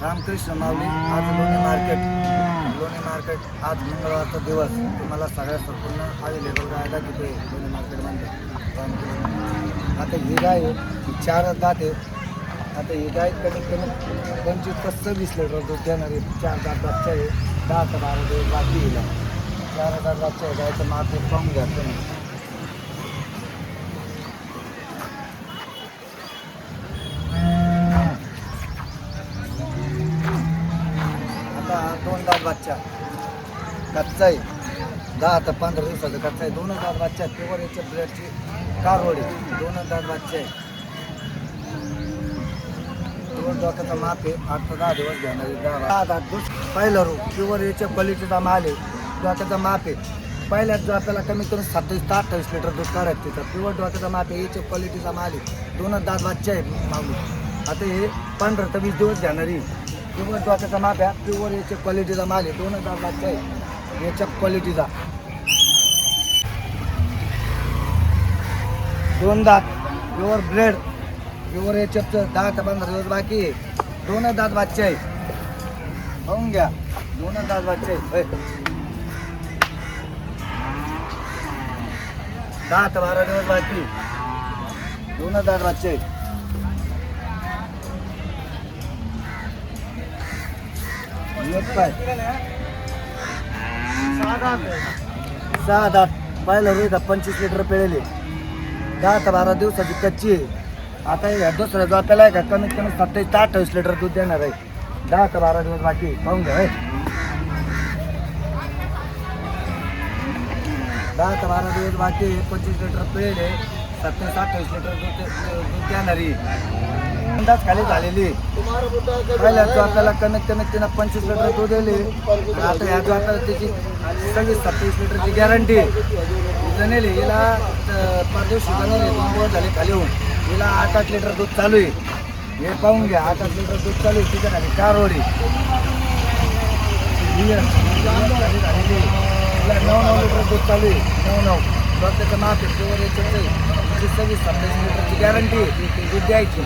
रामकृष्ण माऊली. आज लोणी मार्केट आज मंगळवारचा दिवस. तुम्हाला सगळ्या संपूर्ण अवेलेबल गायला तिथे लोणी मार्केटमध्ये रामकृष्ण. आता ही गाय आहे, ही 4 दात आहे. आता ही गाय कमीत कमी 25 ते 26 लिटर दूध देणारी 4 दात बच्चा आहे. 10 ते 12 दिवस बाकी येईल. 4 दात बच्चा आहे. गायचं मार्केट पाहून घ्या तुम्ही. आता 2 दात बच्चा कच्चा आहे. 10 ते 15 दिवसाचा कच्चा आहे. 2 दात बच्चा आहे. प्युअर याच्या ब्रेडची कारवडी 2 दात बच्चा आहे. डोक्याचा माप आहे. 8 ते 10 दिवस घेणार. 10 दात दूध पहिलं रू प्युअर याच्या क्वालिटीचा माल आहे. डोक्याचा माप आहे. पहिल्याच जो आपल्याला कमीत कमी 27 ते 28 लिटर दूध काढायचं तिथं प्युअर डोक्याचा माप आहे. याच्या क्वालिटीचा माल आहे. 2 दात बच्चा आहे मागून. आता हे 15 ते 20 दिवस घेणारी प्युअर डोक्याचा माप आहे. प्युअर याच्या क्वालिटीचा माल आहे. 2 दात बच्चा आहे याच्या क्वालिटीचा. 2 दात प्युअर ब्रेड प्युअर याच्यात 10 ते 15 दिवस बाकी आहे. 2 दात बच्चा आहे. पाहून घ्या. 2 दात बच्चा आहे. 10 ते 12 दिवस बाकी. 2 दात बच्चा आहे. पाय 6 दात पाहिलं रोज 25 लिटर पिळेले. 10 ते 12 दिवसाची कच्ची आहे. आता या दुसऱ्या जात्याला आहे का कमीत कमी 27 ते 28 लिटर दूध देणार आहे. 10 ते 12 दिवस बाकी. पाहून घ्या. 10 ते 12 दिवस बाकी. 25 लिटर पिळेले. 27 ते 28 लिटर दूध देणारी अंदाज खाली झालेली. पहिल्या जो आपल्याला कमीत कमी तिनं 25 लिटर दूध दिली. आता ह्या जो आपल्याला त्याची 26-27 लिटरची गॅरंटी जनेली. हिला परदेशी जनेली 2 दिवस झाले खाली होऊन. हिला 8-8 लिटर दूध चालू आहे. हे पाहून घ्या. 8-8 लिटर दूध चालू आहे. तिच्या खाली कारवडी हिला 9-9 लिटर दूध चालू आहे. 9-9 डॉक्टरचं माप आहे. प्युअर याच्याच आहे. 26-27 लिटरची गॅरंटी दूध द्यायची.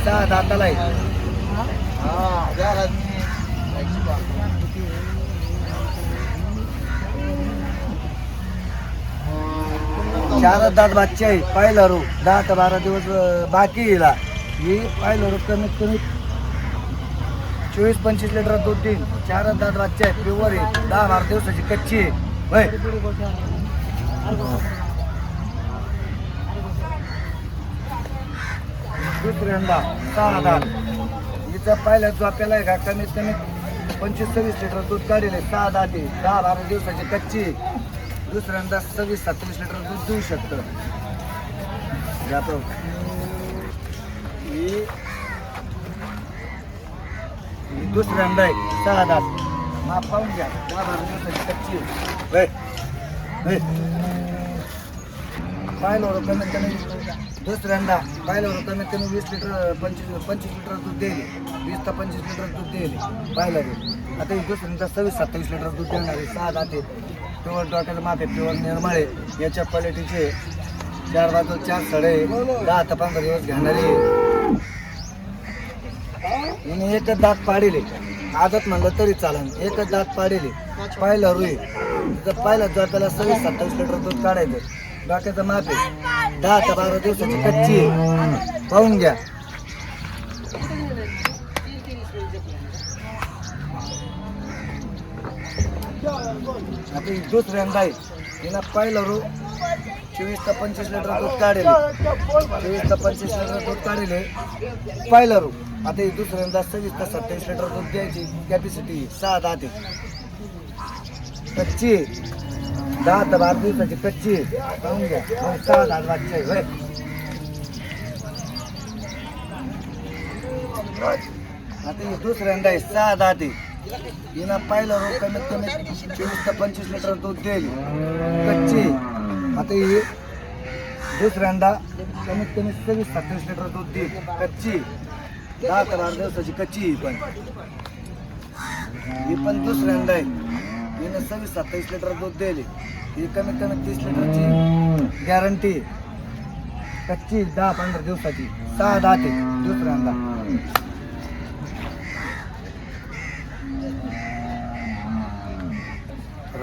6 दाताला आहे. 4 दात बच्चा आहे. पहिला रू 10 ते 12 दिवस बाकी हिला. ही पहिला रू कमीत कमी 24-25 लिटर दूध देईल. 4 दात बच्चा आहे. प्युअर आहे. 10-12 दिवसाची कच्ची आहे. दुसऱ्यांदा 6 दात. हिचा पहिला जो आपल्याला आहे का कमीत कमी 25-26 लिटर दूध काढेल. 6 दात आहे. 10-12 दिवसाची कच्ची. दुसऱ्यांदा 26-27 लिटर दूध देऊ शकतं. ही दुसऱ्यांदा आहे. 6 दात. माप पाहून घ्या. 10-12 दिवसाची कच्ची आहे. पाहिलं कमीत कमी दुसऱ्यांदा पाहिलं कमीत कमी 20 लिटर 25 लिटर दूध देईल. 20 ते 25 लिटर दूध देईल पाहिलं. आता दुसऱ्यांदा 26-27 लिटर दूध देणार आहे. 6 दात आहे. प्युअर डोक्याचं माप आहे. प्युअर निर्मळ आहे. याच्या क्वालिटीचे 4 बाजू 4 सडे 10 ते 15 दिवस घेणारी. हिने एकच दात पाडेले. आदत म्हणलं तरी चालेल. एकच दात पाडेले. पहिला रुई तिथं पहिला जो आपल्याला 26-27 लिटर दूध काढायचं. डोक्याचं माप आहे. 10 ते 12 दिवसाची कच्ची आहे. पाहून घ्या. आता दुसऱ्यांदा आहे. हिला पहिला रू 24 ते 25 लिटर दूध काढेल. 24 ते 25 लिटर दूध काढेल पहिला रू. आता ही दुसऱ्यांदा 26 ते 27 लिटर दूध द्यायची कॅपॅसिटी. 6 दात आहे. कच्ची 10 ते 12 दिवसाची कच्ची. पाहून घ्या. 6 दात बच्चा आहे. आता ही दुसऱ्यांदा आहे. 6 दात आहे. हिनं पहिलं रोज कमीत कमी 24 ते 25 लिटर दूध देईल कच्ची. आता ही दुसऱ्यांदा कमीत कमी 26-27 लिटर दूध देईल कच्ची. 10 ते 12 दिवसाची कच्ची. ही पण दुसऱ्यांदा आहे. हिनं 26-27 लिटर दूध दिली. ही कमीत कमी 30 लिटरची गॅरंटी. कच्ची 10-15 दिवसाची. 6 दात आहे दुसऱ्यांदा.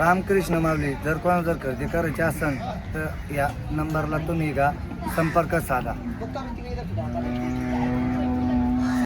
रामकृष्ण माऊली. जर कोणाला जर खरेदी करायची असेल तर या नंबरला तुम्ही का संपर्क साधा.